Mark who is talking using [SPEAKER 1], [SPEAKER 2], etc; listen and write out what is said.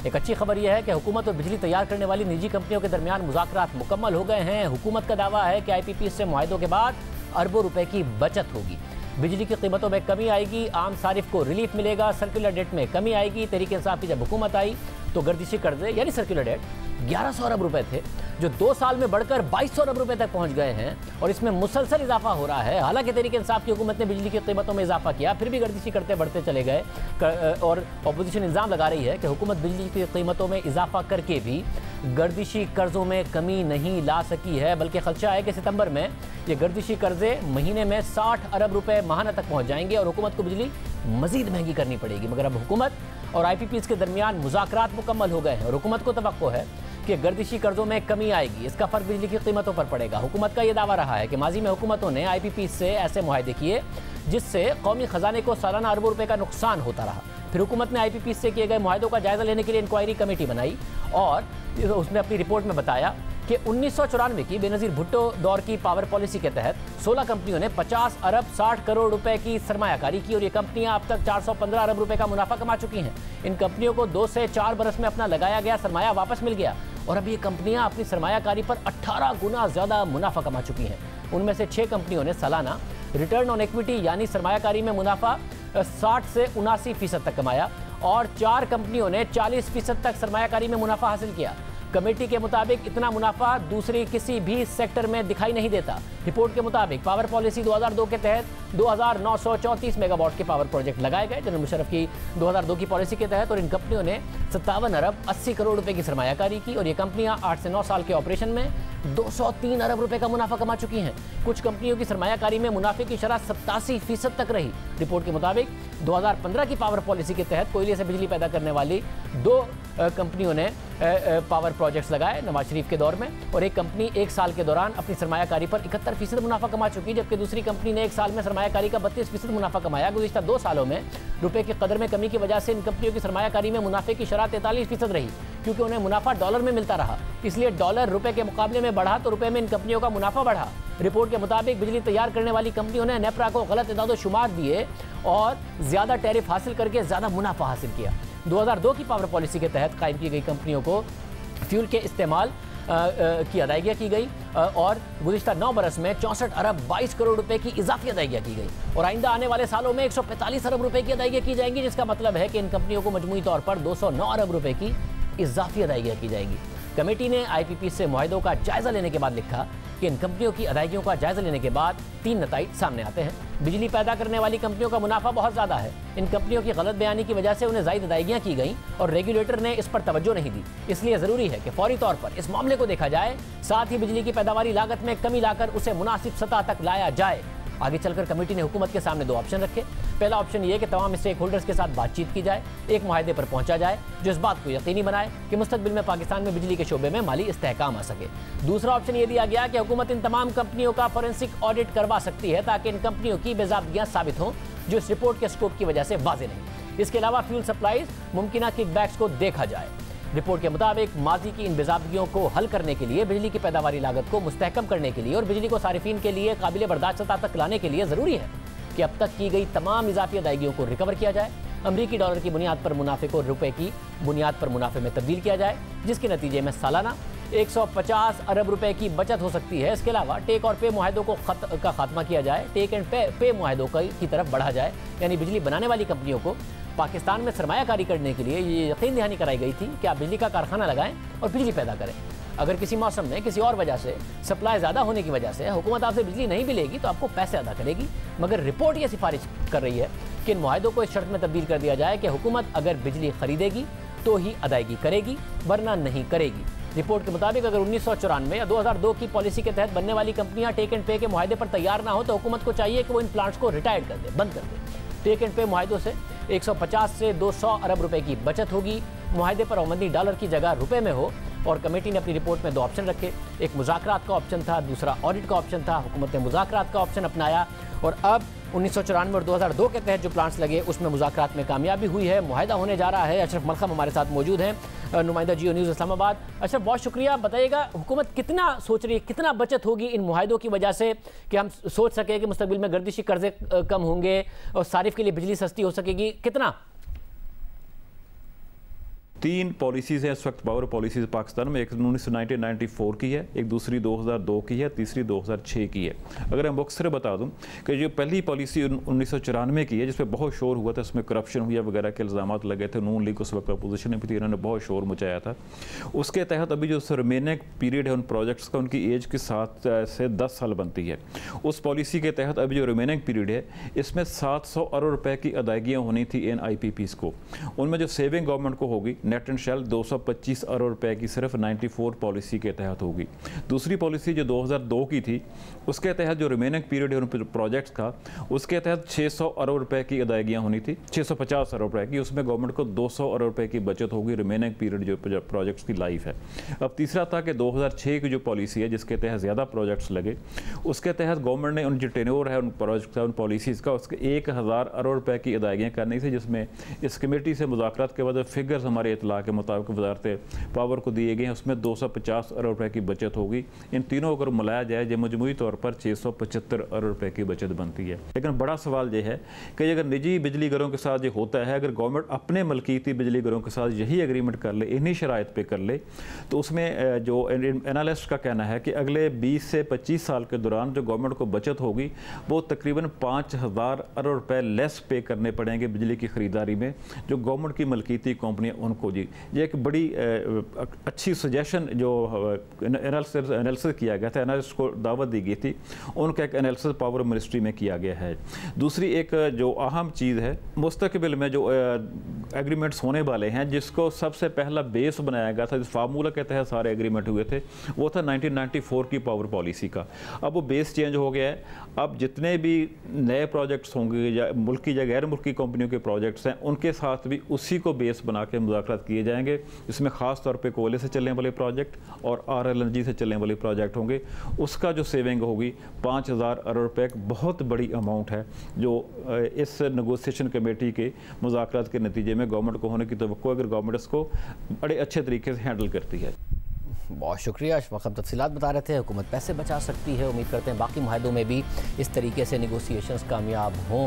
[SPEAKER 1] एक अच्छी खबर यह है कि हुकूमत और बिजली तैयार करने वाली निजी कंपनियों के दरमियान मुज़ाकरात मुकम्मल हो गए हैं। हुकूमत का दावा है कि IPPs से मुआहदों के बाद अरबों रुपए की बचत होगी, बिजली की कीमतों में कमी आएगी, आम सारिफ को रिलीफ मिलेगा, सर्कुलर डेट में कमी आएगी। तहरीक इंसाफ की जब हुकूमत आई तो गर्दिशी कर्जे यानी सर्कुलर डेट 1100 अरब रुपए थे, जो 2 साल में बढ़कर 2200 अरब रुपए तक पहुंच गए हैं और इसमें मुसलसल इजाफा हो रहा है। हालांकि तहरीक इंसाफ की हुकूमत ने बिजली की कीमतों में इजाफा किया, फिर भी गर्दिशी करते बढ़ते चले गए और अपोजिशन इल्ज़ाम लगा रही है कि हुकूमत बिजली की कीमतों में इजाफा करके भी गर्दिशी कर्जों में कमी नहीं ला सकी है, बल्कि खदशा है कि सितंबर में ये गर्दिशी कर्जे महीने में 60 अरब रुपए माहाना तक पहुंच जाएंगे और हुकूमत को बिजली मजीद महंगी करनी पड़ेगी। मगर अब हुकूमत और IPPs के दरमियान मुज़ाकरात मुकम्मल हो गए हैं और हुकूमत को तवक्को है कि गर्दिशी कर्जों में कमी आएगी, इसका फर्क बिजली की कीमतों पर पड़ेगा। हुकूमत का यह दावा रहा है कि माजी में हुकूमतों ने IPPs से ऐसे मुआहदे किए जिससे कौमी खजाने को सालाना अरबों रुपए का नुकसान होता रहा। फिर हुकूमत ने IPPs से किए गए मुआहदों का जायजा लेने के लिए इंक्वायरी कमेटी बनाई और उसने अपनी रिपोर्ट में बताया कि 1994 की बेनज़ीर भुट्टो दौर की पावर पॉलिसी के तहत 16 कंपनियों ने 50 अरब 60 करोड़ रुपए की सरमायाकारी की और ये कंपनियां अब तक 415 अरब रुपए का मुनाफा कमा चुकी हैं। इन कंपनियों को 2 से 4 बरस में अपना लगाया गया सरमाया वापस मिल गया और अब ये कंपनियां अपनी सरमायाकारी पर 18 गुना ज़्यादा मुनाफा कमा चुकी हैं। उनमें से 6 कंपनियों ने सालाना रिटर्न ऑन इक्विटी यानी सरमायाकारी में मुनाफा 60 से 79% तक कमाया और 4 कंपनियों ने 40% तक सरमायाकारी में मुनाफा हासिल किया। कमेटी के मुताबिक इतना मुनाफा दूसरी किसी भी सेक्टर में दिखाई नहीं देता। रिपोर्ट के मुताबिक पावर पॉलिसी 2002 के तहत 2934 मेगावाट के पावर प्रोजेक्ट लगाए गए जनरल मुशर्रफ की 2002 की पॉलिसी के तहत और इन कंपनियों ने 57 अरब 80 करोड़ रुपए की सरमायाकारी की और ये कंपनियां 8 से 9 साल के ऑपरेशन में 203 अरब रुपए का मुनाफा कमा चुकी हैं। कुछ कंपनियों की सरमायाकारी में मुनाफे की शरह 87% तक रही। रिपोर्ट के मुताबिक 2015 की पावर पॉलिसी के तहत कोयले से बिजली पैदा करने वाली 2 कंपनियों ने पावर प्रोजेक्ट्स लगाए नवाज शरीफ के दौर में और एक कंपनी 1 साल के दौरान अपनी सरमायाकारी पर 71% मुनाफा कमा चुकी, जबकि दूसरी कंपनी ने 1 साल में सरमायाकारी का 32% मुनाफा कमाया। गुज़िश्ता 2 सालों में रुपए की कदर में कमी की वजह से इन कंपनियों की सरमायाकारी में मुनाफे की शरह 43% रही, क्योंकि उन्हें मुनाफा डॉलर में मिलता रहा, इसलिए डॉलर रुपए के मुकाबले में बढ़ा तो रुपए में इन कंपनियों का मुनाफा बढ़ा। रिपोर्ट के मुताबिक बिजली तैयार करने वाली कंपनियों ने नेपरा को गलत इदाद शुमार दिए और ज़्यादा टैरिफ हासिल करके ज़्यादा मुनाफा हासिल किया। 2002 की पावर पॉलिसी के तहत कायम की गई कंपनियों को फ्यूल के इस्तेमाल की अदायगियाँ की गई और गुज़िश्ता 9 बरस में 64 अरब 22 करोड़ रुपए की इजाफी अदायगियाँ की गई और आइंदा आने वाले सालों में 145 अरब रुपए की अदायगियाँ की जाएंगी, जिसका मतलब है कि इन कंपनियों को मजमूई तौर पर 209 अरब रुपए की इजाफी अदायगियाँ की जाएंगी। कमेटी ने IPPs से मुआहदों का जायजा लेने के बाद लिखा कि इन कंपनियों की अदायगियों का जायजा लेने के बाद 3 नताइज सामने आते हैं। बिजली पैदा करने वाली कंपनियों का मुनाफा बहुत ज़्यादा है। इन कंपनियों की गलत बयानी की वजह से उन्हें ज़ायद अदायगियाँ की गई और रेगुलेटर ने इस पर तवज्जो नहीं दी। इसलिए ज़रूरी है कि फौरी तौर पर इस मामले को देखा जाए, साथ ही बिजली की पैदावारी लागत में कमी लाकर उसे मुनासिब सतह तक लाया जाए। आगे चलकर कमेटी ने हुकूमत के सामने 2 ऑप्शन रखे। पहला ऑप्शन ये कि तमाम स्टेक होल्डर्स के साथ बातचीत की जाए, एक मुआहदे पर पहुंचा जाए जो इस बात को यकीनी बनाए कि मुस्तकबिल में पाकिस्तान में बिजली के शोबे में माली इस्तेहकाम आ सके। दूसरा ऑप्शन ये दिया गया कि हुकूमत इन तमाम कंपनियों का फोरेंसिक ऑडिट करवा सकती है ताकि इन कंपनियों की बेज़ाब्तियाँ साबित हों जो इस रिपोर्ट के स्कोप की वजह से वाज़ेह नहीं। इसके अलावा फ्यूल सप्लाईज मुमकिन किकबैक्स को देखा जाए। रिपोर्ट के मुताबिक माजी की इन बेज़ाब्तियों को हल करने के लिए, बिजली की पैदावारी लागत को मुस्तहकम करने के लिए और बिजली को सारिफीन के लिए काबिल बर्दाश्त सतह तक लाने के लिए ज़रूरी है कि अब तक की गई तमाम इजाफी अदायगियों को रिकवर किया जाए, अमरीकी डॉलर की बुनियाद पर मुनाफे को रुपए की बुनियाद पर मुनाफे में तब्दील किया जाए, जिसके नतीजे में सालाना 150 अरब रुपए की बचत हो सकती है। इसके अलावा टेक और पे मुआहदों का खात्मा किया जाए, टेक एंड पे मुआहदों की तरफ बढ़ा जाए, यानी बिजली बनाने वाली कंपनियों को पाकिस्तान में सरमायाकारी करने के लिए ये यकीन दहानी कराई गई थी कि आप बिजली का कारखाना लगाएं और बिजली पैदा करें। अगर किसी मौसम में किसी और वजह से सप्लाई ज़्यादा होने की वजह से हुकूमत आपसे बिजली नहीं भी लेगी तो आपको पैसे अदा करेगी। मगर रिपोर्ट ये सिफारिश कर रही है कि इन मुआहदों को इस शर्त में तब्दील कर दिया जाए कि हुकूमत अगर बिजली खरीदेगी तो ही अदायगी करेगी, वरना नहीं करेगी। रिपोर्ट के मुताबिक अगर 1994 या 2002 की पॉलिसी के तहत बनने वाली कंपनियां टेक एंड पे के मुआहदे पर तैयार ना हो तो हुकूमत को चाहिए कि वो इन प्लांट्स को रिटायर कर दे, बंद कर दे। टेक एंड पे मुआहदों से 150 से 200 अरब रुपए की बचत होगी। मुआहदे पर आमदनी डॉलर की जगह रुपए में हो। और कमेटी ने अपनी रिपोर्ट में 2 ऑप्शन रखे, एक मुज़ाकरात का ऑप्शन था, दूसरा ऑडिट का ऑप्शन था। हुकूमत ने मुज़ाकरात का ऑप्शन अपनाया और अब 1994 और 2002 के तहत जो प्लांट्स लगे उसमें मुज़ाकरात में कामयाबी हुई है, मुआहदा होने जा रहा है। अशरफ मलखम हमारे साथ मौजूद हैं, नुमाइंदा जियो न्यूज़ इस्लामाबाद। अशरफ, बहुत शुक्रिया। बताइएगा हुकूमत कितना सोच रही है, कितना बचत होगी इन मुआहदों की वजह से कि हम सोच सकें कि मुस्तकबिल में गर्दिशी कर्जे कम होंगे और सारिफ के लिए बिजली सस्ती हो सकेगी, कितना?
[SPEAKER 2] 3 पॉलिसीज़ हैं इस वक्त पावर पॉलिसीज़ पाकिस्तान में। एक 1994 की है, एक दूसरी 2002 की है, तीसरी 2006 की है। अगर मैं मुख्तसर बता दूं कि जो पहली पॉलिसी 1994 की है, जिस पर बहुत शोर हुआ था, उसमें करप्शन हुआ वगैरह के इल्ज़ाम लगे थे, नून लीग उस वक्त अपोजिशन में भी थी, इन्होंने बहुत शोर मचाया था। उसके तहत अभी जो रिमेनिंग पीरियड है उन प्रोजेक्ट्स का, उनकी एज के 7 से 10 साल बनती है। उस पॉलिसी के तहत अभी जो रिमेनिंग पीरियड है, इसमें 700 अरब रुपए की अदायगियाँ होनी थी इन IPPs को। उनमें जो सेविंग गवर्नमेंट को होगी नेट एंड शेल 225 अरब रुपए की सिर्फ 94 पॉलिसी के तहत होगी। दूसरी पॉलिसी जो 2002 की थी, उसके तहत जो रिमेनिंग पीरियड है उन प्रोजेक्ट्स का, उसके तहत 600 अरब रुपए की अदायगियाँ होनी थी, 650 अरब रुपए की। उसमें गवर्नमेंट को 200 अरब रुपए की बचत होगी रिमेनिंग पीरियड जो प्रोजेक्ट्स की लाइफ है। अब तीसरा था कि 2006 की जो पॉलिसी है, जिसके तहत ज़्यादा प्रोजेक्ट्स लगे, उसके तहत गवर्नमेंट ने उन जो टेन्योर है उन प्रोजेक्ट का, उन पॉलिसीज़ का, उसके 1000 अरब रुपए की अदायगियाँ करनी थी, जिसमें इस कमेटी से मुज़ाकरात के बाद फिगर्स हमारे इतला के मुताबिक वज़ारत पावर को दिए गए हैं, उसमें 250 अरब रुपए की बचत होगी। इन तीनों अगर मिलाया जाए, जो मजमूई तौर पर 675 अरब रुपए की बचत बनती है। लेकिन बड़ा सवाल ये है कि अगर निजी बिजली घरों के साथ ये होता है, अगर गवर्नमेंट अपने मलकीती बिजली घरों के साथ यही एग्रीमेंट कर ले, इन्हीं शराइत पे कर ले, तो उसमें जो एनालिस्ट का कहना है कि अगले 20 से 25 साल के दौरान जो गवर्नमेंट को बचत होगी वो तकरीबन 5000 अरब रुपए लेस पे करने पड़ेंगे बिजली की ख़रीदारी में, जो गवर्नमेंट की मलकीती कंपनियाँ उनको। जी, ये एक बड़ी अच्छी सजेशन जो एनालिसिस किया गया था, एनालिस्ट को दावत दी गई थी, उनका एक एनालिसिस पावर मिनिस्ट्री में किया गया है। दूसरी एक जो अहम चीज़ है, मुस्तकबिल में जो एग्रीमेंट्स होने वाले हैं, जिसको सबसे पहला बेस बनाया गया था, जिस फार्मूला के तहत सारे एग्रीमेंट हुए थे, वो था 1994 की पावर पॉलिसी का। अब वो बेस चेंज हो गया है। अब जितने भी नए प्रोजेक्ट्स होंगे या मुल्की या गैर मुल्की कंपनियों के प्रोजेक्ट्स हैं, उनके साथ भी उसी को बेस बना के मुज़ाकरात किए जाएंगे। इसमें ख़ास तौर पे कोयले से चलने वाले प्रोजेक्ट और RLNG से चलने वाले प्रोजेक्ट होंगे। उसका जो सेविंग होगी 5000 अरब रुपये, एक बहुत बड़ी अमाउंट है, जो इस नेगोशिएशन कमेटी के मुज़ाकरात के नतीजे में गवर्नमेंट को होने की तवक्को, अगर गवर्नमेंट इसको बड़े अच्छे तरीके से हैंडल करती है।
[SPEAKER 1] बहुत शुक्रिया अशफाक, हम तफसीलात बता रहे थे। हुकूमत पैसे बचा सकती है, उम्मीद करते हैं बाकी मुआहदों में भी इस तरीके से नेगोशिएशंस कामयाब हों।